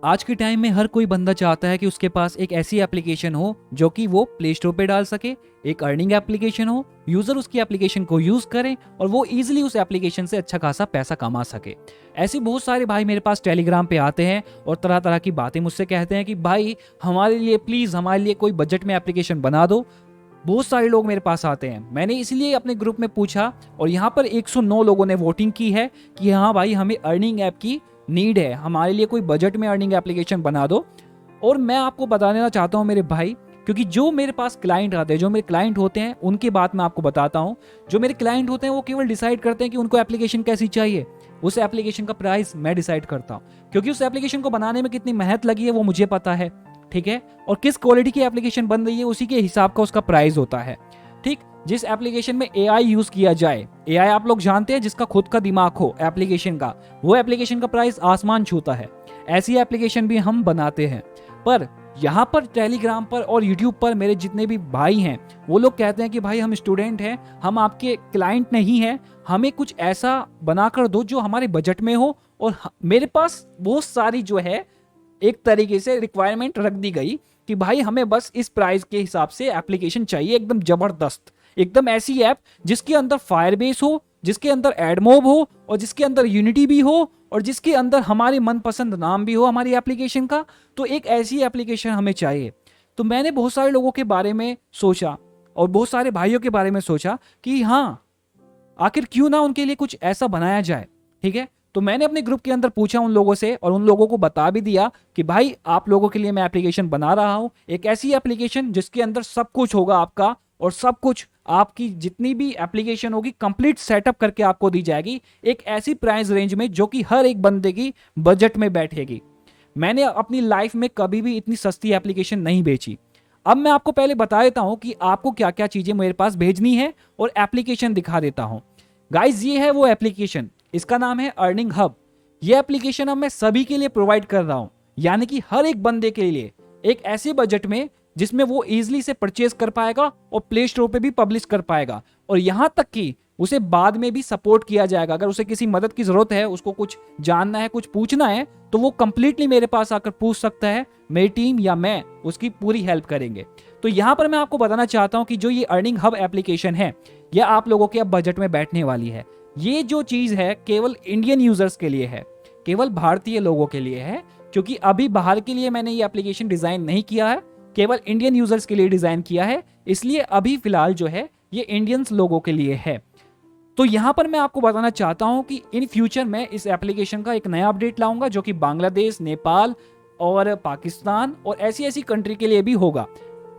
आज के टाइम में हर कोई बंदा चाहता है कि उसके पास एक ऐसी एप्लीकेशन हो जो कि वो प्ले स्टोर पे डाल सके, एक अर्निंग एप्लीकेशन हो, यूजर उसकी एप्लीकेशन को यूज करे और वो इजीली उस एप्लीकेशन से अच्छा खासा पैसा कमा सके। ऐसे बहुत सारे भाई मेरे पास टेलीग्राम पे आते हैं और तरह तरह की बातें मुझसे कहते हैं कि भाई हमारे लिए प्लीज, हमारे लिए कोई बजट में एप्लीकेशन बना दो। बहुत सारे लोग मेरे पास आते हैं। मैंने इसलिए अपने ग्रुप में पूछा और यहाँ पर 109 लोगों ने वोटिंग की है कि हाँ भाई हमें अर्निंग ऐप की नीड है, हमारे लिए कोई बजट में अर्निंग एप्लीकेशन बना दो। और मैं आपको बता देना चाहता हूँ मेरे भाई, क्योंकि जो मेरे पास क्लाइंट आते हैं, जो मेरे क्लाइंट होते हैं, उनकी बात मैं आपको बताता हूँ। जो मेरे क्लाइंट होते हैं वो केवल डिसाइड करते हैं कि उनको एप्लीकेशन कैसी चाहिए, उस एप्लीकेशन का प्राइस मैं डिसाइड करता हूँ, क्योंकि उस एप्लीकेशन को बनाने में कितनी मेहनत लगी है वो मुझे पता है, ठीक है। और किस क्वालिटी की एप्लीकेशन बन रही है उसी के हिसाब का उसका प्राइस होता है, ठीक। जिस एप्लीकेशन में एआई यूज किया जाए, एआई आप लोग जानते हैं जिसका खुद का दिमाग हो एप्लीकेशन का, वो एप्लीकेशन का प्राइस आसमान छूता है। ऐसी एप्लीकेशन भी हम बनाते हैं। पर यहाँ पर टेलीग्राम पर और यूट्यूब पर मेरे जितने भी भाई हैं वो लोग कहते हैं कि भाई हम स्टूडेंट हैं, हम आपके क्लाइंट नहीं हैं, हमें कुछ ऐसा बनाकर दो जो हमारे बजट में हो। और मेरे पास बहुत सारी जो है एक तरीके से रिक्वायरमेंट रख दी गई कि भाई हमें बस इस प्राइस के हिसाब से एप्लीकेशन चाहिए, एकदम जबरदस्त, एकदम ऐसी ऐप जिसके अंदर फायरबेस हो, जिसके अंदर एडमोब हो और जिसके अंदर यूनिटी भी हो और जिसके अंदर हमारी मनपसंद नाम भी हो हमारी एप्लीकेशन का। तो एक ऐसी एप्लीकेशन हमें चाहिए। तो मैंने बहुत सारे लोगों के बारे में सोचा और बहुत सारे भाइयों के बारे में सोचा कि हाँ आखिर क्यों ना उनके लिए कुछ ऐसा बनाया जाए, ठीक है। तो मैंने अपने ग्रुप के अंदर पूछा उन लोगों से और उन लोगों को बता भी दिया कि भाई आप लोगों के लिए मैं एप्लीकेशन बना रहा हूं, एक ऐसी एप्लीकेशन जिसके अंदर सब कुछ होगा आपका और सब कुछ आपकी जितनी भी एप्लीकेशन होगी कंप्लीट सेटअप करके आपको दी जाएगी, एक ऐसी प्राइस रेंज में जो कि हर एक बंदे की बजट में बैठेगी। मैंने अपनी लाइफ में कभी भी इतनी सस्ती एप्लीकेशन नहीं बेची। अब मैं आपको पहले बता देता हूं कि आपको क्या क्या चीजें मेरे पास भेजनी है और एप्लीकेशन दिखा देता हूं। गाइज ये है वो एप्लीकेशन, इसका नाम है अर्निंग हब। ये एप्लीकेशन अब मैं सभी के लिए प्रोवाइड कर रहा हूं, यानी कि हर एक बंदे के लिए एक ऐसे बजट में जिसमें वो इजीली से परचेज कर पाएगा और प्ले स्टोर पे भी पब्लिश कर पाएगा। और यहां तक कि उसे बाद में भी सपोर्ट किया जाएगा। अगर उसे किसी मदद की जरूरत है, उसको कुछ जानना है, कुछ पूछना है, तो वो कंप्लीटली मेरे पास आकर पूछ सकता है। मेरी टीम या मैं उसकी पूरी हेल्प करेंगे। तो यहां पर मैं आपको बताना चाहता हूं कि जो ये अर्निंग हब एप्लीकेशन है यह आप लोगों के अब बजट में बैठने वाली है। ये जो चीज है केवल इंडियन यूजर्स के लिए है, केवल भारतीय लोगों के लिए है, क्योंकि अभी बाहर के लिए मैंने ये एप्लीकेशन डिजाइन नहीं किया है, केवल इंडियन यूजर्स के लिए डिजाइन किया है। इसलिए अभी फिलहाल जो है ये इंडियंस लोगों के लिए है। तो यहां पर मैं आपको बताना चाहता हूं कि इन फ्यूचर में इस एप्लीकेशन का एक नया अपडेट लाऊंगा जो कि बांग्लादेश, नेपाल और पाकिस्तान और ऐसी ऐसी कंट्री के लिए भी होगा।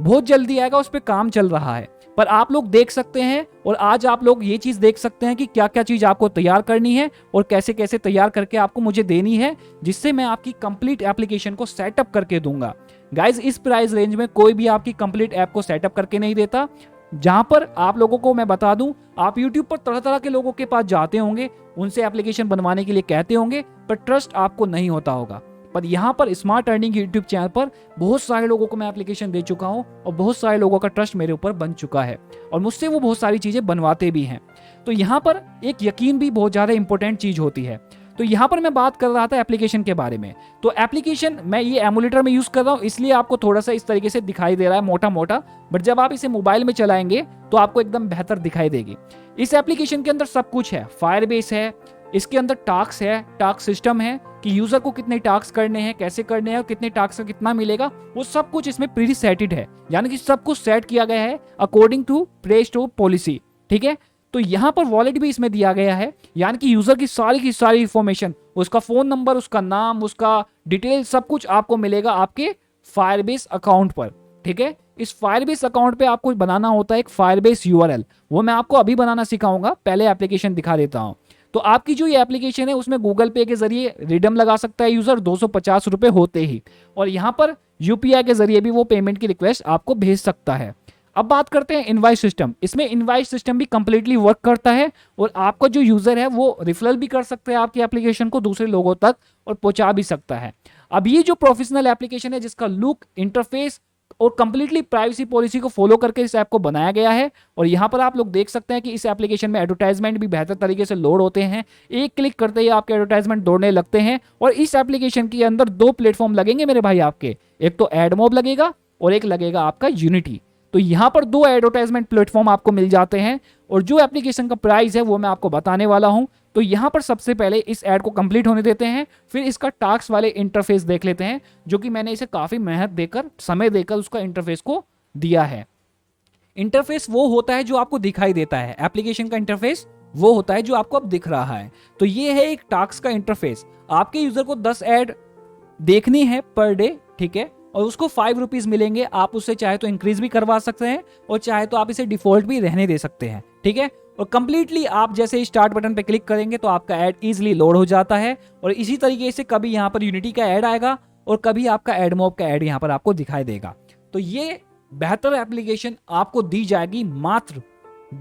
बहुत जल्दी आएगा, उस पर काम चल रहा है। पर आप लोग देख सकते हैं और आज आप लोग ये चीज देख सकते हैं कि क्या क्या चीज आपको तैयार करनी है और कैसे कैसे तैयार करके आपको मुझे देनी है, जिससे मैं आपकी कंप्लीट एप्लीकेशन को सेटअप करके दूंगा। गाइज इस प्राइस रेंज में कोई भी आपकी कंप्लीट ऐप को सेटअप करके नहीं देता। जहां पर आप लोगों को मैं बता दूं, आप YouTube पर तरह तरह के लोगों के पास जाते होंगे, उनसे एप्लीकेशन बनवाने के लिए कहते होंगे, पर ट्रस्ट आपको नहीं होता होगा। पर यहाँ पर स्मार्ट अर्निंग यूट्यूब चैनल पर बहुत सारे लोगों को मैं एप्लीकेशन दे चुका हूँ और बहुत सारे लोगों का ट्रस्ट मेरे ऊपर बन चुका है और मुझसे वो बहुत सारी चीजें बनवाते भी हैं। तो यहाँ पर एक यकीन भी बहुत ज्यादा इंपॉर्टेंट चीज होती है। तो यहाँ पर मैं बात कर रहा था एप्लीकेशन के बारे में। तो एप्लीकेशन मैं ये एमुलेटर में यूज कर रहा हूँ, इसलिए आपको थोड़ा सा इस तरीके से दिखाई दे रहा है मोटा मोटा, बट जब आप इसे मोबाइल में चलाएंगे तो आपको एकदम बेहतर दिखाई देगी। इस एप्लीकेशन के अंदर सब कुछ है, फायरबेस है, इसके अंदर टास्क है, टास्क सिस्टम है कि यूजर को कितने टास्क करने हैं, कैसे करने हैं और कितने टास्क का कितना मिलेगा, वो सब कुछ इसमें प्री सेटेड है, यानी कि सब कुछ सेट किया गया है according to Play Store policy, ठीक है। तो यहाँ पर वॉलेट भी इसमें दिया गया है, यानी कि यूजर की सारी इंफॉर्मेशन, उसका फोन नंबर, उसका नाम, उसका डिटेल, सब कुछ आपको मिलेगा आपके फायरबेस अकाउंट पर, ठीक है। इस फायरबेस अकाउंट पे आपको बनाना होता है एक फायरबेस यूआरएल, वो मैं आपको अभी बनाना सिखाऊंगा, पहले एप्लीकेशन दिखा देता हूँ। तो आपकी जो ये एप्लीकेशन है उसमें गूगल पे के जरिए रिडीम लगा सकता है यूजर 250 रुपए होते ही, और यहाँ पर यूपीआई के जरिए भी वो पेमेंट की रिक्वेस्ट आपको भेज सकता है। अब बात करते हैं इनवाइस सिस्टम। इसमें इनवाइस सिस्टम भी कंप्लीटली वर्क करता है और आपका जो यूजर है वो रिफरल भी कर सकता है आपकी एप्लीकेशन को दूसरे लोगों तक और पहुंचा भी सकता है। अब ये जो प्रोफेशनल एप्लीकेशन है जिसका लुक, इंटरफेस और कंप्लीटली प्राइवेसी पॉलिसी को फॉलो करके इस ऐप को बनाया गया है। और यहाँ पर आप लोग देख सकते हैं कि इस एप्लीकेशन में एडवर्टाइजमेंट भी बेहतर तरीके से लोड होते हैं। एक क्लिक करते ही आपके एडवर्टाइजमेंट दौड़ने लगते हैं। और इस एप्लीकेशन के अंदर 2 प्लेटफॉर्म लगेंगे मेरे भाई आपके, एक तो एडमॉब लगेगा और एक लगेगा आपका यूनिटी। तो यहाँ पर 2 एडवर्टाइजमेंट प्लेटफॉर्म आपको मिल जाते हैं। और जो एप्लीकेशन का प्राइस है वो मैं आपको बताने वाला हूँ। तो यहाँ पर सबसे पहले इस ऐड को कंप्लीट होने देते हैं, फिर इसका टास्क वाले इंटरफेस देख लेते हैं, जो कि मैंने इसे काफ़ी मेहनत देकर, समय देकर उसका इंटरफेस को दिया है। इंटरफेस वो होता है जो आपको दिखाई देता है, एप्लीकेशन का इंटरफेस वो होता है जो आपको अब दिख रहा है। तो ये है एक टास्क का इंटरफेस। आपके यूजर को 10 ऐड देखनी है पर डे, ठीक है, और उसको 5 रुपीज मिलेंगे। आप उससे चाहे तो इंक्रीज भी करवा सकते हैं और चाहे तो आप इसे डिफॉल्ट भी रहने दे सकते हैं, ठीक है। और कंप्लीटली आप जैसे स्टार्ट बटन पे क्लिक करेंगे तो आपका ऐड इजीली लोड हो जाता है। और इसी तरीके से कभी यहाँ पर यूनिटी का ऐड आएगा और कभी आपका एडमॉब का ऐड यहाँ पर आपको दिखाई देगा। तो ये बेहतर एप्लीकेशन आपको दी जाएगी मात्र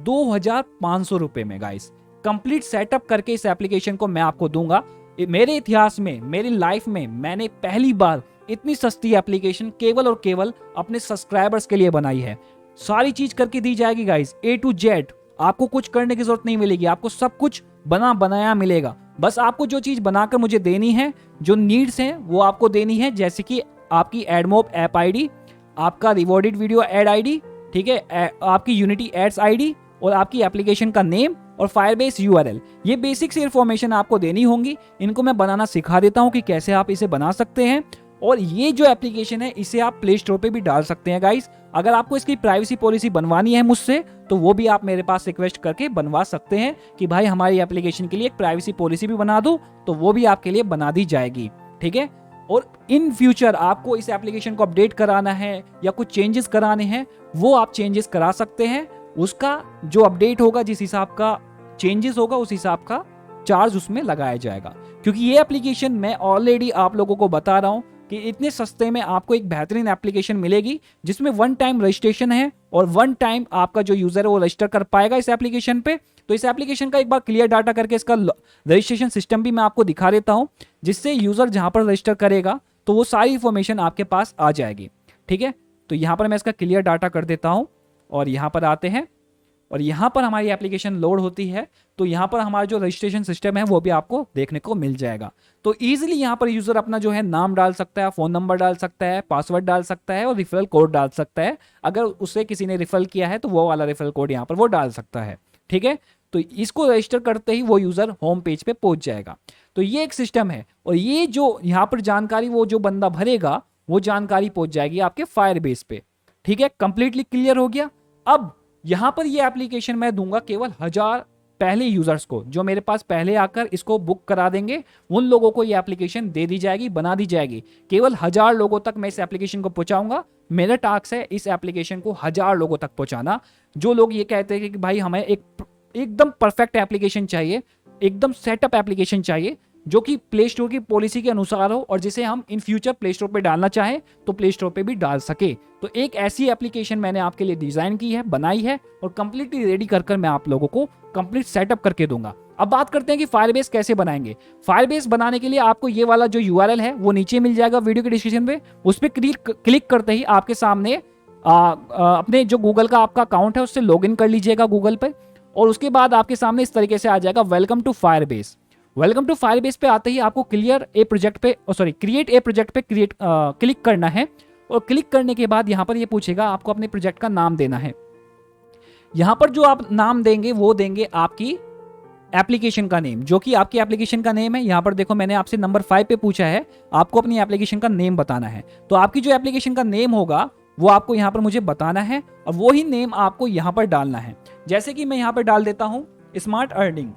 2500 रुपए में गाइस। कंप्लीट सेटअप करके इस एप्लीकेशन को मैं आपको दूंगा। मेरे इतिहास में, मेरी लाइफ में मैंने पहली बार इतनी सस्ती एप्लीकेशन केवल और केवल अपने सब्सक्राइबर्स के लिए बनाई है। सारी चीज करके दी जाएगी गाइस, A to Z। आपको कुछ करने की जरूरत नहीं मिलेगी, आपको सब कुछ बना बनाया मिलेगा। बस आपको जो चीज बनाकर मुझे देनी है, जो नीड्स हैं वो आपको देनी है, जैसे कि आपकी एडमॉब ऐप आईडी, आपका रिवॉर्डेड वीडियो ऐड आईडी, ठीक है, आपकी यूनिटी एड्स आईडी और आपकी एप्लीकेशन का नेम और फायरबेस URL। ये बेसिक सी इंफॉर्मेशन आपको देनी होंगी। इनको मैं बनाना सिखा देता हूँ कि कैसे आप इसे बना सकते हैं। और ये जो एप्लीकेशन है इसे आप प्ले स्टोर पे भी डाल सकते हैं गाइस। अगर आपको इसकी प्राइवेसी पॉलिसी बनवानी है मुझसे तो वो भी आप मेरे पास रिक्वेस्ट करके बनवा सकते हैं कि भाई हमारी एप्लीकेशन के लिए एक प्राइवेसी पॉलिसी भी बना दो, तो वो भी आपके लिए बना दी जाएगी, ठीक है। और इन फ्यूचर आपको इस एप्लीकेशन को अपडेट कराना है या कुछ चेंजेस कराने हैं, वो आप चेंजेस करा सकते हैं। उसका जो अपडेट होगा, जिस हिसाब का चेंजेस होगा, उस हिसाब का चार्ज उसमें लगाया जाएगा। क्योंकि ये एप्लीकेशन मैं ऑलरेडी आप लोगों को बता रहा हूं कि इतने सस्ते में आपको एक बेहतरीन एप्लीकेशन मिलेगी जिसमें 1 टाइम रजिस्ट्रेशन है और 1 टाइम आपका जो यूजर है वो रजिस्टर कर पाएगा इस एप्लीकेशन पे। तो इस एप्लीकेशन का एक बार क्लियर डाटा करके इसका रजिस्ट्रेशन सिस्टम भी मैं आपको दिखा देता हूं, जिससे यूजर जहां पर रजिस्टर करेगा तो वो सारी इंफॉर्मेशन आपके पास आ जाएगी, ठीक है। तो यहां पर मैं इसका क्लियर डाटा कर देता हूं और यहां पर आते हैं और यहाँ पर हमारी एप्लीकेशन लोड होती है। तो यहाँ पर हमारा जो रजिस्ट्रेशन सिस्टम है वो भी आपको देखने को मिल जाएगा। तो ईजिली यहाँ पर यूजर अपना जो है नाम डाल सकता है, फोन नंबर डाल सकता है, पासवर्ड डाल सकता है और रिफरल कोड डाल सकता है। अगर उसे किसी ने रिफर किया है तो वो वाला रिफरल कोड यहाँ पर वो डाल सकता है, ठीक है। तो इसको रजिस्टर करते ही वो यूजर होम पेज पे पहुंच जाएगा। तो ये एक सिस्टम है और ये जो यहाँ पर जानकारी वो जो बंदा भरेगा वो जानकारी पहुंच जाएगी आपके फायरबेस पे, ठीक है। कंप्लीटली क्लियर हो गया। अब यहां पर ये एप्लीकेशन मैं दूंगा केवल 1000 पहले यूजर्स को, जो मेरे पास पहले आकर इसको बुक करा देंगे, उन लोगों को ये एप्लीकेशन दे दी जाएगी, बना दी जाएगी। केवल 1000 लोगों तक मैं इस एप्लीकेशन को पहुंचाऊंगा। मेरा टास्क है इस एप्लीकेशन को 1000 लोगों तक पहुंचाना। जो लोग ये कहते हैं कि भाई हमें एकदम परफेक्ट एप्लीकेशन चाहिए, एकदम सेटअप एप्लीकेशन चाहिए, जो कि प्ले स्टोर की पॉलिसी के अनुसार हो और जिसे हम इन फ्यूचर प्ले स्टोर पे डालना चाहें तो प्ले स्टोर पे भी डाल सके, तो एक ऐसी एप्लीकेशन मैंने आपके लिए डिजाइन की है, बनाई है और कंप्लीटली रेडी कर मैं आप लोगों को कंप्लीट सेटअप करके दूंगा। अब बात करते हैं कि फायरबेस कैसे बनाएंगे। फायरबेस बनाने के लिए आपको ये वाला जो URL है वो नीचे मिल जाएगा वीडियो के डिस्क्रिप्शन पे। उस पर क्लिक करते ही आपके सामने अपने जो गूगल का आपका अकाउंट है उससे लॉगिन कर लीजिएगा गूगल पे, और उसके बाद आपके सामने इस तरीके से आ जाएगा welcome to Firebase. Welcome to Firebase पे आते ही आपको क्रिएट ए प्रोजेक्ट पे क्लिक करना है। और क्लिक करने के बाद यहाँ पर ये पूछेगा आपको अपने प्रोजेक्ट का नाम देना है। यहाँ पर जो आप नाम देंगे वो देंगे आपकी एप्लीकेशन का नेम, जो कि आपकी एप्लीकेशन का नेम है। यहाँ पर देखो मैंने आपसे नंबर 5 पे पूछा है, आपको अपनी एप्लीकेशन का नेम बताना है। तो आपकी जो एप्लीकेशन का नेम होगा वो आपको यहाँ पर मुझे बताना है और वो ही नेम आपको यहाँ पर डालना है। जैसे कि मैं यहाँ पर डाल देता हूँ स्मार्ट अर्निंग।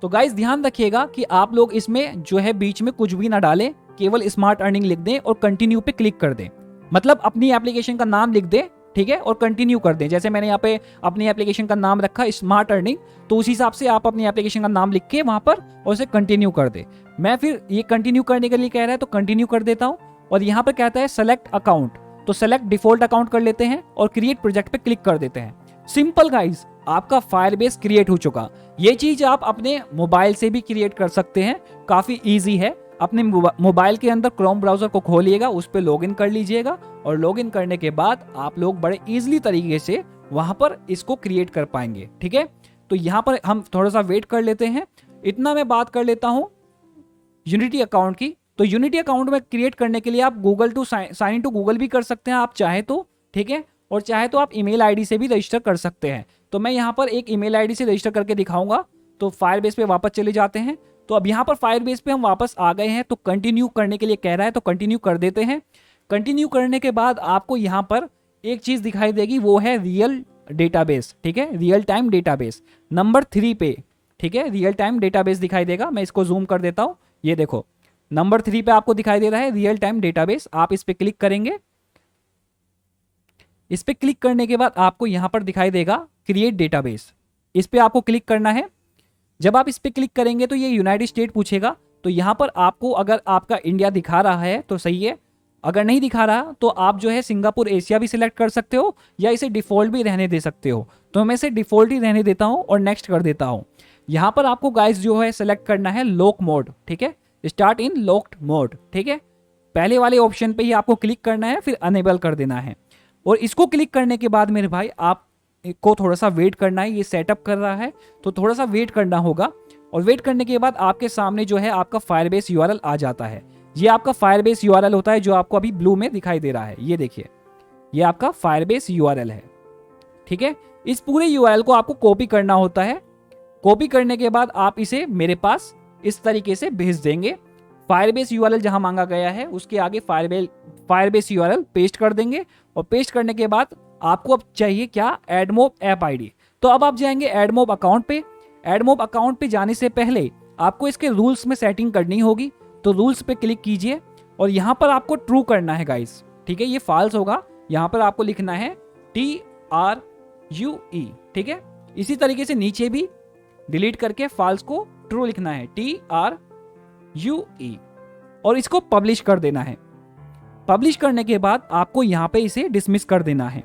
तो गाइस ध्यान रखिएगा कि आप लोग इसमें जो है बीच में कुछ भी ना डालें, केवल स्मार्ट अर्निंग लिख दें और कंटिन्यू पे क्लिक कर दें। मतलब अपनी एप्लीकेशन का नाम लिख दें, ठीक है, और कंटिन्यू कर दें। जैसे मैंने यहाँ पे अपनी एप्लीकेशन का नाम रखा स्मार्ट अर्निंग, तो उसी हिसाब से आप अपनी एप्लीकेशन का नाम लिख के वहां पर और उसे कंटिन्यू कर दें। मैं फिर ये कंटिन्यू करने के लिए कह रहा है तो कंटिन्यू कर देता हूँ। और यहाँ पर कहता है सेलेक्ट अकाउंट, तो सेलेक्ट डिफॉल्ट अकाउंट कर लेते हैं और क्रिएट प्रोजेक्ट पे क्लिक कर देते हैं। सिंपल गाइस, आपका फायरबेस क्रिएट हो चुका। ये चीज आप अपने मोबाइल से भी क्रिएट कर सकते हैं, काफी इजी है। अपने मोबाइल के अंदर क्रोम ब्राउजर को खोलिएगा, उस पर लॉगिन कर लीजिएगा और लॉगिन करने के बाद आप लोग बड़े इजीली तरीके से वहां पर इसको क्रिएट कर पाएंगे। ठीक है, तो यहाँ पर हम थोड़ा सा वेट कर लेते हैं। इतना मैं बात कर लेता हूँ यूनिटी अकाउंट की। तो यूनिटी अकाउंट में क्रिएट करने के लिए आप Google to sign in to Google भी कर सकते हैं आप चाहे तो, ठीक है, और चाहे तो आप ईमेल आईडी से भी रजिस्टर कर सकते हैं। तो मैं यहाँ पर एक ईमेल आईडी से रजिस्टर करके दिखाऊंगा। तो फायरबेस पे वापस चले जाते हैं। तो अब यहाँ पर फायरबेस पे हम वापस आ गए हैं, तो कंटिन्यू करने के लिए कह रहा है, तो कंटिन्यू कर देते हैं। कंटिन्यू करने के बाद आपको यहाँ पर एक चीज दिखाई देगी, वो है रियल डेटाबेस। ठीक है, रियल टाइम डेटाबेस नंबर 3 पे। ठीक है, रियल टाइम डेटाबेस दिखाई देगा। मैं इसको जूम कर देता हूँ, ये देखो नंबर 3 पे आपको दिखाई दे रहा है रियल टाइम डेटाबेस। आप इस पे क्लिक करेंगे। इस पे क्लिक करने के बाद आपको यहां पर दिखाई देगा क्रिएट डेटाबेस। इस पे आपको क्लिक करना है। जब आप इस पे क्लिक करेंगे तो ये यूनाइटेड स्टेट पूछेगा। तो यहां पर आपको अगर आपका इंडिया दिखा रहा है तो सही है, अगर नहीं दिखा रहा तो आप जो है सिंगापुर एशिया भी सिलेक्ट कर सकते हो या इसे डिफॉल्ट भी रहने दे सकते हो। तो मैं इसे डिफॉल्ट ही रहने देता हूं और नेक्स्ट कर देता हूं। यहां पर आपको गाइस जो है सिलेक्ट करना है लॉक मोड। ठीक है, स्टार्ट इन लॉक्ड मोड। ठीक है, पहले वाले ऑप्शन पे ही आपको क्लिक करना है, फिर अनेबल कर देना है। और इसको क्लिक करने के बाद मेरे भाई आप को थोड़ा सा वेट करना है। ये सेटअप कर रहा है तो थोड़ा सा वेट करना होगा। और वेट करने के बाद आपके सामने जो है आपका फायरबेस यूआरएल आ जाता है। ये आपका फायरबेस यूआरएल होता है जो आपको अभी ब्लू में दिखाई दे रहा है। ये देखिए, ये आपका फायरबेस यूआरएल है। ठीक है, इस पूरे यूआरएल को आपको कॉपी करना होता है। कॉपी करने के बाद आप इसे मेरे पास इस तरीके से भेज देंगे। फायरबेस यूआरएल जहां मांगा गया है उसके आगे फायरबेस यूआरएल पेस्ट कर देंगे। और पेस्ट करने के बाद आपको अब चाहिए क्या, एडमोब ऐप आईडी। तो अब आप जाएंगे एडमोब अकाउंट पे। एडमोब अकाउंट पे जाने से पहले आपको इसके रूल्स में सेटिंग करनी होगी। तो रूल्स पे क्लिक कीजिए और यहां पर आपको ट्रू करना है गाइस। ठीक है, ये फॉल्स होगा। यहां पर आपको लिखना है TRUE। ठीक है, इसी तरीके से नीचे भी डिलीट करके फॉल्स को ट्रू लिखना है, TRUE, और इसको पब्लिश कर देना है। पब्लिश करने के बाद आपको यहां पे इसे डिसमिस कर देना है।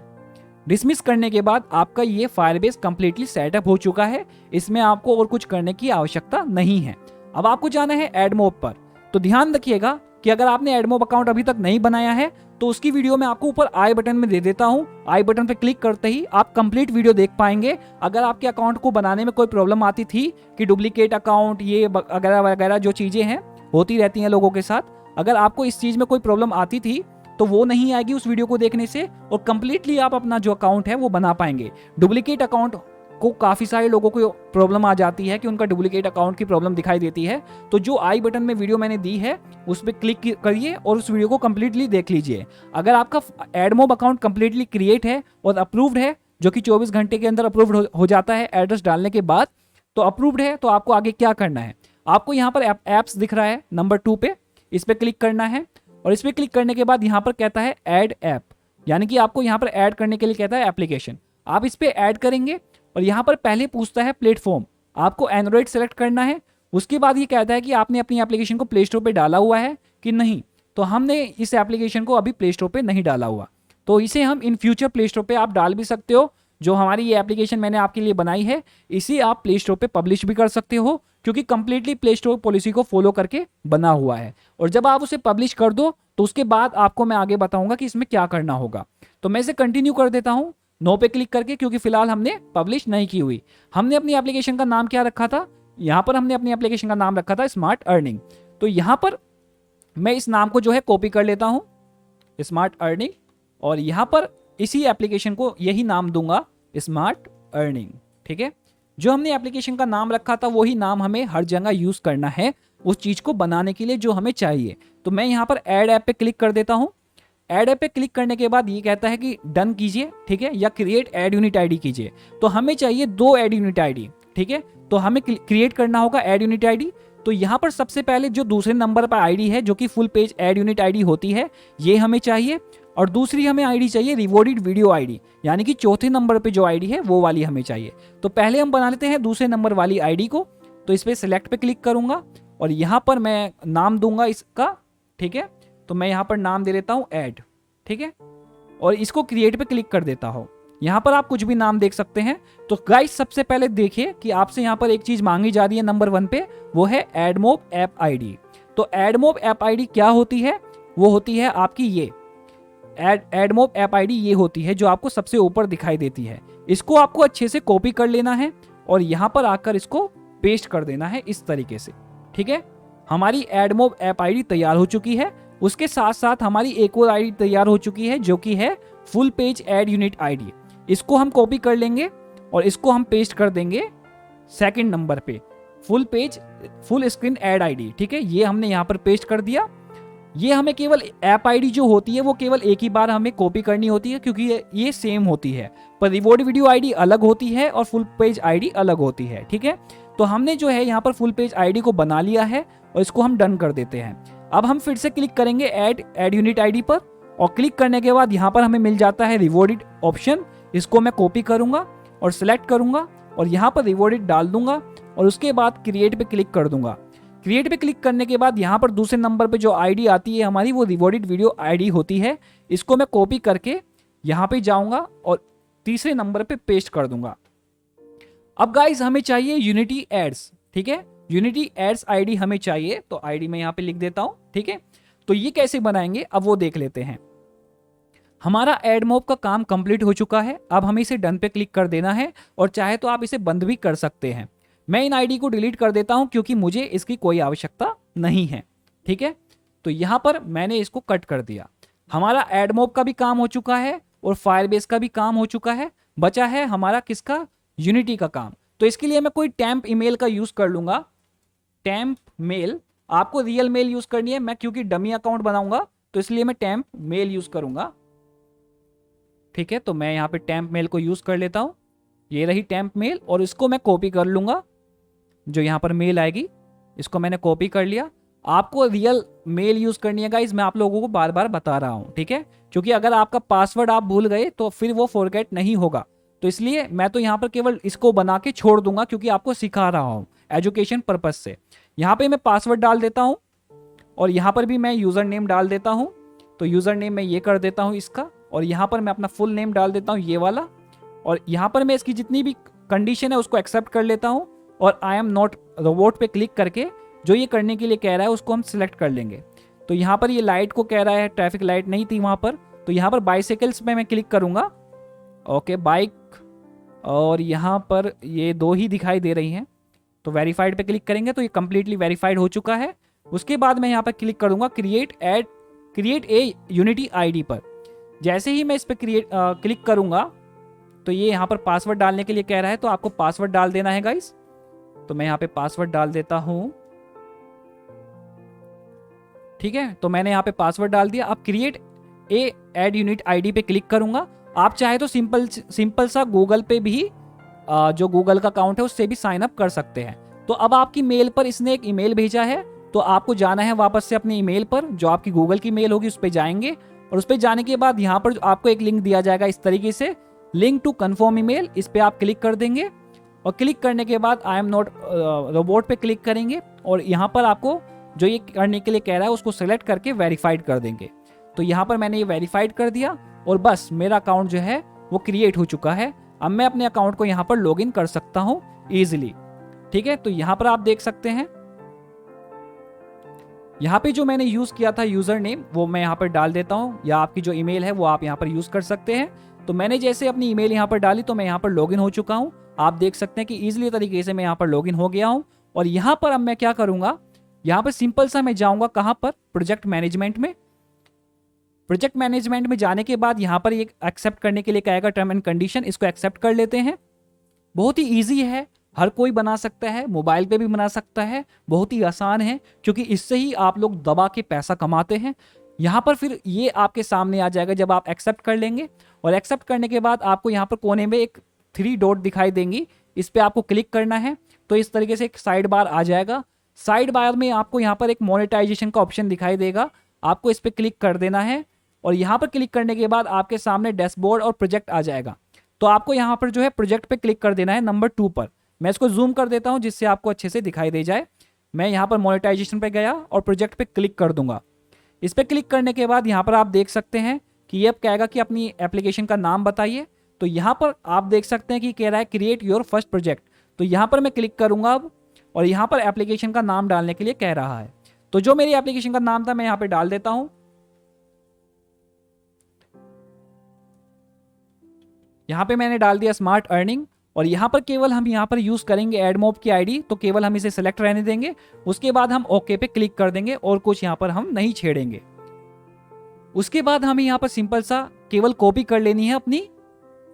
डिसमिस करने के बाद आपका ये फायरबेस कंप्लीटली सेटअप हो चुका है। इसमें आपको और कुछ करने की आवश्यकता नहीं है। अब आपको जाना है एडमोब पर। तो ध्यान रखिएगा कि अगर आपने एडमोब अकाउंट अभी तक नहीं बनाया है तो उसकी वीडियो मैं आपको ऊपर आई बटन में दे देता हूं। आई बटन पे क्लिक करते ही आप कंप्लीट वीडियो देख पाएंगे। अगर आपके अकाउंट को बनाने में कोई प्रॉब्लम आती थी कि डुप्लीकेट अकाउंट ये वगैरह वगैरह जो चीजें हैं होती रहती हैं लोगों के साथ, अगर आपको इस चीज में कोई प्रॉब्लम आती थी तो वो नहीं आएगी उस वीडियो को देखने से, और कंप्लीटली आप अपना जो अकाउंट है वो बना पाएंगे। डुप्लीकेट अकाउंट को काफी सारे लोगों को प्रॉब्लम आ जाती है कि उनका डुप्लीकेट अकाउंट की प्रॉब्लम दिखाई देती है। तो जो आई बटन में वीडियो मैंने दी है उस पर क्लिक करिए और उस वीडियो को कंप्लीटली देख लीजिए। अगर आपका एडमोब अकाउंट कंप्लीटली क्रिएट है और अप्रूव्ड है, जो कि 24 घंटे के अंदर अप्रूव्ड हो जाता है एड्रेस डालने के बाद, तो अप्रूव्ड है, तो आपको आगे क्या करना है, आपको यहाँ पर एप्स दिख रहा है नंबर 2 पे, इस पर क्लिक करना है। और इस पर क्लिक करने के बाद यहाँ पर कहता है ऐड ऐप, यानी कि आपको यहाँ पर ऐड करने के लिए कहता है एप्लीकेशन। आप इस पर ऐड करेंगे और यहाँ पर पहले पूछता है प्लेटफॉर्म, आपको एंड्रॉइड सेलेक्ट करना है। उसके बाद ये कहता है कि आपने अपनी एप्लीकेशन को प्ले स्टोर पे डाला हुआ है कि नहीं। तो हमने इस एप्लीकेशन को अभी प्ले स्टोर पे नहीं डाला हुआ, तो इसे हम इन फ्यूचर प्ले स्टोर पे आप डाल भी सकते हो। जो हमारी ये एप्लीकेशन मैंने आपके लिए बनाई है इसे आप प्ले स्टोर पे पब्लिश भी कर सकते हो, क्योंकि कंप्लीटली प्ले स्टोर पॉलिसी को फॉलो करके बना हुआ है। और जब आप उसे पब्लिश कर दो तो उसके बाद आपको मैं आगे बताऊंगा कि इसमें क्या करना होगा। तो मैं इसे कंटिन्यू कर देता हूं नो पे क्लिक करके, क्योंकि फिलहाल हमने पब्लिश नहीं की हुई। हमने अपनी एप्लीकेशन का नाम क्या रखा था, यहां पर हमने अपनी एप्लीकेशन का नाम रखा था स्मार्ट अर्निंग। तो यहां पर मैं इस नाम को जो है कॉपी कर लेता हूं, स्मार्ट अर्निंग, और यहां पर इसी एप्लीकेशन को यही नाम दूंगा स्मार्ट अर्निंग। ठीक है, जो हमने एप्लीकेशन का नाम रखा था वही नाम हमें हर जगह यूज करना है उस चीज को बनाने के लिए जो हमें चाहिए। तो मैं यहां पर ऐड ऐप पे क्लिक कर देता हूं। ऐड ऐप पे क्लिक करने के बाद ये कहता है कि डन कीजिए, ठीक है, या क्रिएट ऐड यूनिट आईडी कीजिए। तो हमें चाहिए 2 ऐड यूनिट आईडी। ठीक है, तो हमें क्रिएट करना होगा ऐड यूनिट आईडी। तो यहाँ पर सबसे पहले जो दूसरे नंबर पर आईडी है, जो कि full page ad unit ID होती है, ये हमें चाहिए। और दूसरी हमें आईडी चाहिए रिवॉर्डेड वीडियो आईडी, यानी कि चौथे नंबर पे जो आईडी है वो वाली हमें चाहिए। तो पहले हम बना लेते हैं दूसरे नंबर वाली आईडी को। तो इस पे सिलेक्ट पे क्लिक करूंगा और यहाँ पर मैं नाम दूंगा इसका। ठीक है, तो मैं यहाँ पर नाम दे देता हूँ ऐड। ठीक है, और इसको क्रिएट पे क्लिक कर देता हूँ। यहाँ पर आप कुछ भी नाम देख सकते हैं। तो गाइस सबसे पहले देखिए कि आपसे यहाँ पर एक चीज मांगी जा रही है नंबर 1 पे, वो है एडमोब ऐप आईडी। तो एडमोब ऐप आईडी क्या होती है, वो होती है आपकी ये एडमोब ऐप आईडी, ये होती है जो आपको सबसे ऊपर दिखाई देती है। इसको आपको अच्छे से कॉपी कर लेना है और यहाँ पर आकर इसको पेस्ट कर देना है इस तरीके से। ठीक है, हमारी एडमोब ऐप आईडी तैयार हो चुकी है। उसके साथ साथ हमारी एक और आईडी तैयार हो चुकी है जो कि है full page add unit ID. इसको हम कॉपी कर लेंगे और इसको हम पेस्ट कर देंगे सेकंड नंबर पे, फुल स्क्रीन एड आईडी। ठीक है, ये हमने यहाँ पर पेस्ट कर दिया। ये हमें केवल ऐप आईडी जो होती है वो केवल एक ही बार हमें कॉपी करनी होती है, क्योंकि ये सेम होती है, पर रिवॉर्ड वीडियो आईडी अलग होती है और फुल पेज आईडी अलग होती है। ठीक है, तो हमने जो है यहाँ पर फुल पेज आईडी को बना लिया है और इसको हम डन कर देते हैं। अब हम फिर से क्लिक करेंगे एड यूनिट आईडी पर और क्लिक करने के बाद यहाँ पर हमें मिल जाता है रिवॉर्डेड ऑप्शन। इसको मैं कॉपी करूंगा और सिलेक्ट करूंगा और यहाँ पर रिवॉर्डेड डाल दूंगा और उसके बाद क्रिएट पे क्लिक कर दूंगा। क्रिएट पे क्लिक करने के बाद यहाँ पर दूसरे नंबर पे जो आईडी आती है हमारी, वो रिवॉर्डेड वीडियो आईडी होती है। इसको मैं कॉपी करके यहाँ पे जाऊंगा और तीसरे नंबर पे पेस्ट कर दूंगा। अब गाइज हमें चाहिए यूनिटी एड्स। ठीक है, यूनिटी एड्स आईडी हमें चाहिए, तो आईडी मैं यहाँ पे लिख देता हूं। ठीक है, तो ये कैसे बनाएंगे अब वो देख लेते हैं। हमारा एडमोब का काम कंप्लीट हो चुका है। अब हमें इसे डन पे क्लिक कर देना है और चाहे तो आप इसे बंद भी कर सकते हैं। मैं इन आईडी को डिलीट कर देता हूं क्योंकि मुझे इसकी कोई आवश्यकता नहीं है। ठीक है, तो यहां पर मैंने इसको कट कर दिया। हमारा एडमोब का भी काम हो चुका है और फायरबेस का भी काम हो चुका है। बचा है हमारा किसका, यूनिटी का काम। तो इसके लिए मैं कोई टैम्प ईमेल का यूज कर लूंगा। टैम्प मेल, आपको रियल मेल यूज करनी है, मैं क्योंकि डमी अकाउंट बनाऊंगा तो इसलिए मैं टैम्प मेल यूज करूंगा। ठीक है, तो मैं यहाँ पे टैम्प मेल को यूज कर लेता हूं। ये रही टैम्प मेल और इसको मैं कॉपी कर लूंगा। जो यहाँ पर मेल आएगी इसको मैंने कॉपी कर लिया। आपको रियल मेल यूज करनी है गाइज, मैं आप लोगों को बार बार बता रहा हूँ। ठीक है, क्योंकि अगर आपका पासवर्ड आप भूल गए तो फिर वो फॉरगेट नहीं होगा, तो इसलिए मैं तो यहाँ पर केवल इसको बना के छोड़ दूंगा क्योंकि आपको सिखा रहा हूँ एजुकेशन पर्पज से। यहाँ पे मैं पासवर्ड डाल देता हूँ और यहाँ पर भी मैं यूजर नेम डाल देता हूँ। तो यूजर नेम मैं ये कर देता हूँ इसका, और यहाँ पर मैं अपना फुल नेम डाल देता हूँ ये वाला, और यहाँ पर मैं इसकी जितनी भी कंडीशन है उसको एक्सेप्ट कर लेता हूँ और आई एम नॉट रोबोट पे क्लिक करके जो ये करने के लिए कह रहा है उसको हम सिलेक्ट कर लेंगे। तो यहाँ पर ये लाइट को कह रहा है, ट्रैफिक लाइट नहीं थी वहाँ पर, तो यहाँ पर बाइसाइकिल्स पे मैं क्लिक करूँगा। ओके, बाइक, और यहाँ पर ये दो ही दिखाई दे रही हैं, तो वेरीफाइड पे क्लिक करेंगे तो ये कंप्लीटली वेरीफाइड हो चुका है। उसके बाद मैं यहाँ पर क्लिक करूँगा क्रिएट ए यूनिटी आईडी पर। जैसे ही मैं इस पर क्लिक करूँगा तो ये यहाँ पर पासवर्ड डालने के लिए कह रहा है, तो आपको पासवर्ड डाल देना है गाइस। तो मैं यहाँ पे पासवर्ड डाल देता हूँ। ठीक है, तो मैंने यहाँ पे पासवर्ड डाल दिया। अब create a ad unit ID पे क्लिक करूंगा। आप चाहे तो सिंपल सा गूगल पे भी जो गूगल का अकाउंट है उससे भी साइन अप कर सकते हैं। तो अब आपकी मेल पर इसने एक ईमेल भेजा है, तो आपको जाना है वापस से अपनी ईमेल पर, जो आपकी गूगल की मेल होगी उस पर जाएंगे, और उस पर जाने के बाद यहाँ पर आपको एक लिंक दिया जाएगा इस तरीके से, लिंक टू कन्फर्म ईमेल। इस पर आप क्लिक कर देंगे और क्लिक करने के बाद आई एम नॉट रोबोट पे क्लिक करेंगे और यहाँ पर आपको जो ये करने के लिए कह रहा है उसको सेलेक्ट करके वेरीफाइड कर देंगे। तो यहाँ पर मैंने ये वेरीफाइड कर दिया और बस मेरा अकाउंट जो है वो क्रिएट हो चुका है। अब मैं अपने अकाउंट को यहाँ पर लॉगिन कर सकता हूँ ईजिली। ठीक है, तो यहाँ पर आप देख सकते हैं, यहाँ पे जो मैंने यूज किया था यूजर नेम वो मैं यहाँ पर डाल देता हूँ, या आपकी जो ईमेल है वो आप यहाँ पर यूज कर सकते हैं। तो मैंने जैसे अपनी ईमेल यहाँ पर डाली तो मैं यहाँ पर लॉगिन हो चुका हूँ। आप देख सकते हैं कि इजीली तरीके से मैं यहाँ पर लॉगिन हो गया हूँ। और यहाँ पर अब मैं क्या करूँगा, यहाँ पर सिंपल सा मैं जाऊँगा कहाँ पर, प्रोजेक्ट मैनेजमेंट में। प्रोजेक्ट मैनेजमेंट में जाने के बाद यहाँ पर ये एक्सेप्ट करने के लिए कहेगा टर्म एंड कंडीशन, इसको एक्सेप्ट कर लेते हैं। बहुत ही ईजी है, हर कोई बना सकता है, मोबाइल पे भी बना सकता है, बहुत ही आसान है क्योंकि इससे ही आप लोग दबा के पैसा कमाते हैं। यहाँ पर फिर ये आपके सामने आ जाएगा जब आप एक्सेप्ट कर लेंगे, और एक्सेप्ट करने के बाद आपको यहाँ पर कोने में एक 3 डॉट दिखाई देंगी, इस पर आपको क्लिक करना है। तो इस तरीके से एक साइड बार आ जाएगा। साइड बार में आपको यहाँ पर एक मोनेटाइजेशन का ऑप्शन दिखाई देगा, आपको इस पर क्लिक कर देना है और यहाँ पर क्लिक करने के बाद आपके सामने डैशबोर्ड और प्रोजेक्ट आ जाएगा। तो आपको यहाँ पर जो है प्रोजेक्ट पे क्लिक कर देना है नंबर 2 पर। मैं इसको जूम कर देता हूँ जिससे आपको अच्छे से दिखाई दे जाए। मैं यहाँ पर मोनेटाइजेशन पे गया और प्रोजेक्ट पे क्लिक कर दूंगा। इस पर क्लिक करने के बाद यहाँ पर आप देख सकते हैं कि ये अब कहेगा कि अपनी एप्लीकेशन का नाम बताइए। तो यहाँ पर आप देख सकते हैं कि कह रहा है क्रिएट योर फर्स्ट प्रोजेक्ट। तो यहाँ पर मैं क्लिक करूँगा अब, और यहाँ पर एप्लीकेशन का नाम डालने के लिए कह रहा है। तो जो मेरी एप्लीकेशन का नाम था मैं यहाँ पे डाल देता हूं। यहाँ पे मैंने डाल दिया स्मार्ट अर्निंग, और यहाँ पर केवल हम यहाँ पर यूज करेंगे एडमोब की आईडी, तो केवल हम इसे सिलेक्ट रहने देंगे। उसके बाद हम ओके पे क्लिक कर देंगे और कुछ यहाँ पर हम नहीं छेड़ेंगे। उसके बाद हमें यहाँ पर सिंपल सा केवल कॉपी कर लेनी है अपनी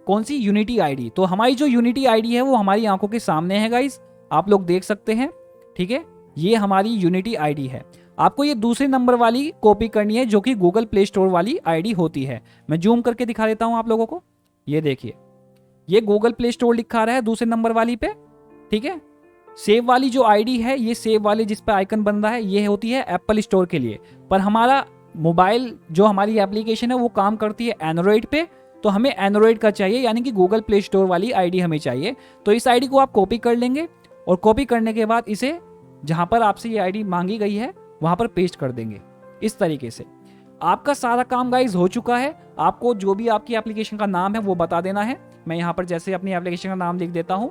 कौन सी यूनिटी आईडी। तो हमारी जो यूनिटी आईडी है वो हमारी आंखों के सामने है गाइस, आप लोग देख सकते हैं। ठीक है, ये हमारी यूनिटी आईडी है। आपको ये दूसरे नंबर वाली कॉपी करनी है जो कि गूगल प्ले स्टोर वाली आईडी होती है। मैं जूम करके दिखा देता हूं आप लोगों को। ये देखिए, ये गूगल प्ले स्टोर लिखा रहा है दूसरे नंबर वाली पे। ठीक है, सेव वाली जो आईडी है, ये सेव वाली जिस पे आइकन बन रहा है, ये होती है एप्पल स्टोर के लिए। पर हमारा मोबाइल जो हमारी एप्लीकेशन है वो काम करती है एंड्रॉइड पे, तो हमें एंड्रॉइड का चाहिए, यानी कि गूगल प्ले स्टोर वाली आईडी हमें चाहिए। तो इस आईडी को आप कॉपी कर लेंगे और कॉपी करने के बाद इसे जहां पर आपसे ये आईडी मांगी गई है वहां पर पेस्ट कर देंगे। इस तरीके से आपका सारा काम गाइज हो चुका है। आपको जो भी आपकी एप्लीकेशन का नाम है वो बता देना है। मैं यहां पर जैसे अपनी एप्लीकेशन का नाम लिख देता हूं,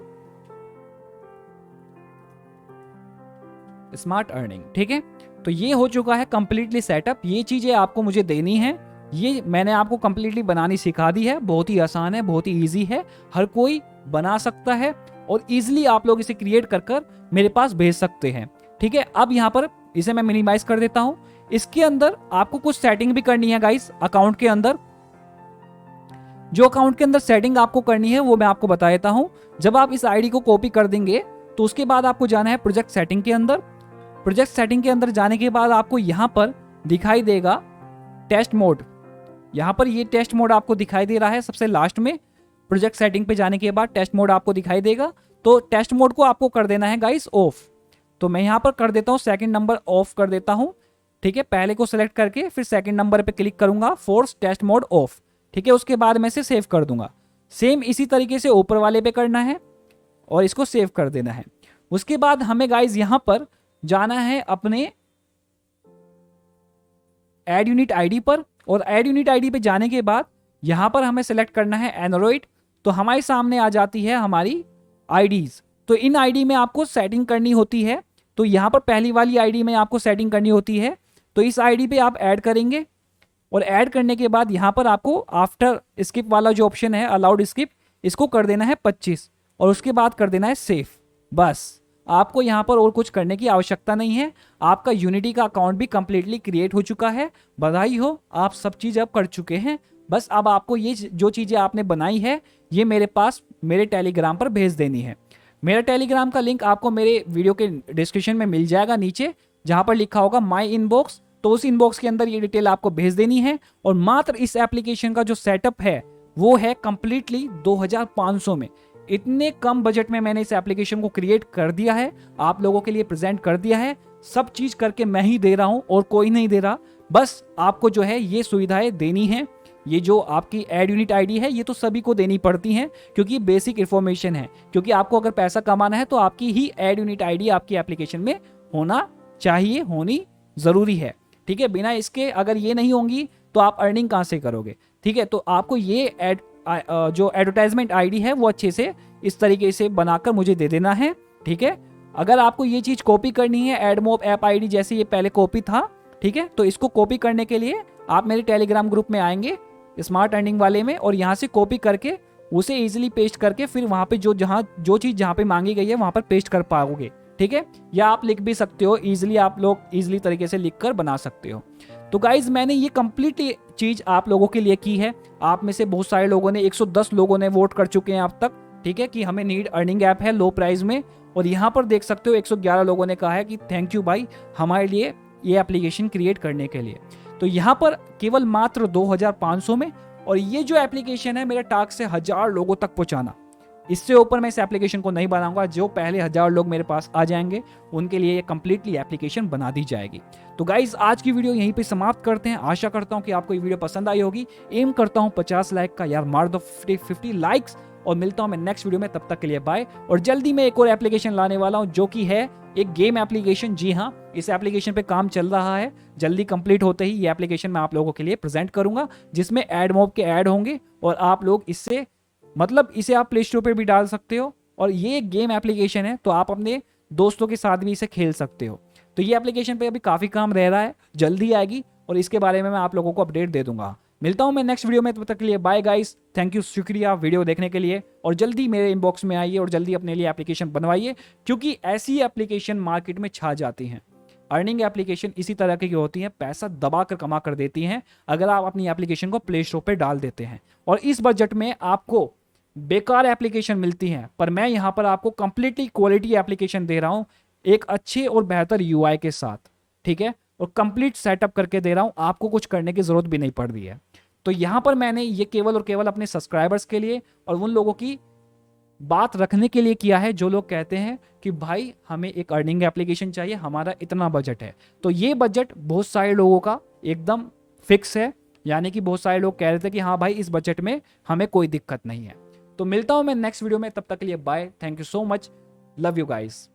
स्मार्ट अर्निंग। ठीक है, तो ये हो चुका है कंप्लीटली सेटअप। ये चीजें आपको मुझे देनी है, ये मैंने आपको कंप्लीटली बनानी सिखा दी है। बहुत ही आसान है, बहुत ही इजी है, हर कोई बना सकता है और इजीली आप लोग इसे क्रिएट कर कर मेरे पास भेज सकते हैं। ठीक है, अब यहाँ पर इसे मैं मिनिमाइज कर देता हूं। इसके अंदर आपको कुछ सेटिंग भी करनी है गाइस अकाउंट के अंदर। जो अकाउंट के अंदर सेटिंग आपको करनी है वो मैं आपको बता देता हूं। जब आप इस आईडी को कॉपी कर देंगे तो उसके बाद आपको जाना है प्रोजेक्ट सेटिंग के अंदर। प्रोजेक्ट सेटिंग के अंदर जाने के बाद आपको यहां पर दिखाई देगा टेस्ट मोड। यहां पर ये टेस्ट मोड आपको दिखाई दे रहा है सबसे लास्ट में। प्रोजेक्ट सेटिंग पे जाने के बाद टेस्ट मोड आपको दिखाई देगा, तो टेस्ट मोड को आपको कर देना है गाइस ऑफ। तो मैं यहां पर कर देता हूं सेकंड नंबर ऑफ कर देता हूं। ठीक है, पहले को सिलेक्ट करके फिर सेकंड नंबर पे क्लिक करूंगा, फोर्स टेस्ट मोड ऑफ। ठीक है, उसके बाद मैं इसे सेव कर दूंगा। सेम इसी तरीके से ऊपर वाले पे करना है और इसको सेव कर देना है। उसके बाद हमें गाइस यहां पर जाना है अपने ऐड यूनिट आईडी पर, और ऐड यूनिट आईडी पे जाने के बाद यहां पर हमें सेलेक्ट करना है एंड्रॉइड। तो हमारे सामने आ जाती है हमारी आईडीज। तो इन आईडी में आपको सेटिंग करनी होती है। तो यहां पर पहली वाली आईडी में आपको सेटिंग करनी होती है, तो इस आईडी पे आप ऐड करेंगे और ऐड करने के बाद यहां पर आपको आफ्टर स्किप वाला जो ऑप्शन है अलाउड स्किप, इसको कर देना है 25 और उसके बाद कर देना है सेव। बस आपको यहां पर और कुछ करने की आवश्यकता नहीं है। आपका यूनिटी का अकाउंट भी कंप्लीटली क्रिएट हो चुका है। बधाई हो, आप सब चीज़ अब कर चुके हैं। बस अब आपको ये जो चीज़ें आपने बनाई है ये मेरे पास मेरे टेलीग्राम पर भेज देनी है। मेरा टेलीग्राम का लिंक आपको मेरे वीडियो के डिस्क्रिप्शन में मिल जाएगा नीचे, जहां पर लिखा होगा माई इनबॉक्स। तो उस इनबॉक्स के अंदर ये डिटेल आपको भेज देनी है। और मात्र इस एप्लीकेशन का जो सेटअप है वो है कंप्लीटली 2500 में। इतने कम बजट में मैंने इस एप्लीकेशन को क्रिएट कर दिया है, आप लोगों के लिए प्रेजेंट कर दिया है। सब चीज करके मैं ही दे रहा हूं और कोई नहीं दे रहा। बस आपको जो है ये सुविधाएं देनी है। ये जो आपकी ऐड यूनिट आईडी है ये तो सभी को देनी पड़ती हैं, क्योंकि बेसिक इन्फॉर्मेशन है। क्योंकि आपको अगर पैसा कमाना है तो आपकी ही ऐड यूनिट आईडी आपकी एप्लीकेशन में होना चाहिए, होनी जरूरी है। ठीक है, बिना इसके अगर ये नहीं होंगी तो आप अर्निंग कहां से करोगे। ठीक है, तो आपको ये जो एडवर्टाइजमेंट आईडी है वो अच्छे से इस तरीके से बनाकर मुझे दे देना है। ठीक है, अगर आपको ये चीज कॉपी करनी है एडमोब ऐप आईडी जैसे ये पहले कॉपी था, ठीक है, तो इसको कॉपी करने के लिए आप मेरे टेलीग्राम ग्रुप में आएंगे स्मार्ट अर्निंग वाले में, और यहाँ से कॉपी करके उसे इजीली पेस्ट करके फिर वहां पे जो चीज जहाँ पे मांगी गई है वहां पर पेस्ट कर पाओगे। ठीक है, या आप लिख भी सकते हो इजीली, आप लोग इजीली तरीके से लिख कर बना सकते हो। तो गाइज मैंने ये कंप्लीट चीज आप लोगों के लिए की है। आप में से बहुत सारे लोगों ने 110 लोगों ने वोट कर चुके हैं अब तक। ठीक है, कि हमें नीड अर्निंग ऐप है लो प्राइस में, और यहाँ पर देख सकते हो 111 लोगों ने कहा है कि थैंक यू भाई हमारे लिए ये एप्लीकेशन क्रिएट करने के लिए। तो यहाँ पर केवल मात्र 2500 में, और ये जो एप्लीकेशन है मेरा टास्क से 1000 लोगों तक पहुंचाना। इससे ऊपर मैं इस एप्लीकेशन को नहीं बनाऊंगा। जो पहले 1000 लोग मेरे पास आ जाएंगे उनके लिए ये कंप्लीटली एप्लीकेशन बना दी जाएगी। तो गाइज आज की वीडियो यहीं पे समाप्त करते हैं। आशा करता हूं कि आपको ये वीडियो पसंद आई होगी। एम करता हूं 50 लाइक का, यार मार दो 50 लाइक्स, और मिलता हूं मैं नेक्स्ट वीडियो में। तब तक के लिए बाय। और जल्दी मैं एक और एप्लीकेशन लाने वाला हूं जो कि है एक गेम एप्लीकेशन। जी हाँ, इस एप्लीकेशन पे काम चल रहा है। जल्दी कंप्लीट होते ही ये एप्लीकेशन मैं आप लोगों के लिए प्रेजेंट करूंगा, जिसमें एडमोब के ऐड होंगे और आप लोग इससे इसे आप प्ले स्टोर पे भी डाल सकते हो। और ये एक गेम एप्लीकेशन है तो आप अपने दोस्तों के साथ भी इसे खेल सकते हो। तो ये एप्लीकेशन पे अभी काफ़ी काम रह रहा है, जल्दी आएगी और इसके बारे में मैं आप लोगों को अपडेट दे दूंगा। मिलता हूं मैं नेक्स्ट वीडियो में, तब तक के लिए बाय गाइस, थैंक यू, शुक्रिया वीडियो देखने के लिए। और जल्दी मेरे इनबॉक्स में आइए और जल्दी अपने लिए एप्लीकेशन बनवाइए, क्योंकि ऐसी एप्लीकेशन मार्केट में छा जाती हैं। अर्निंग एप्लीकेशन इसी तरह की होती हैं, पैसा दबा कर कमा कर देती हैं अगर आप अपनी एप्लीकेशन को प्ले स्टोर पर डाल देते हैं। और इस बजट में आपको बेकार एप्लीकेशन मिलती हैं, पर मैं यहाँ पर आपको कंप्लीटली क्वालिटी एप्लीकेशन दे रहा हूँ एक अच्छे और बेहतर यूआई के साथ, ठीक है, और कंप्लीट सेटअप करके दे रहा हूँ, आपको कुछ करने की जरूरत भी नहीं पड़ रही है। तो यहाँ पर मैंने ये केवल और केवल अपने सब्सक्राइबर्स के लिए और उन लोगों की बात रखने के लिए किया है जो लोग कहते हैं कि भाई हमें एक अर्निंग एप्लीकेशन चाहिए, हमारा इतना बजट है। तो ये बजट बहुत सारे लोगों का एकदम फिक्स है, यानी कि बहुत सारे लोग कह रहे थे कि हाँ भाई इस बजट में हमें कोई दिक्कत नहीं है। तो मिलता हूं मैं नेक्स्ट वीडियो में, तब तक के लिए bye, thank you so much, love you guys.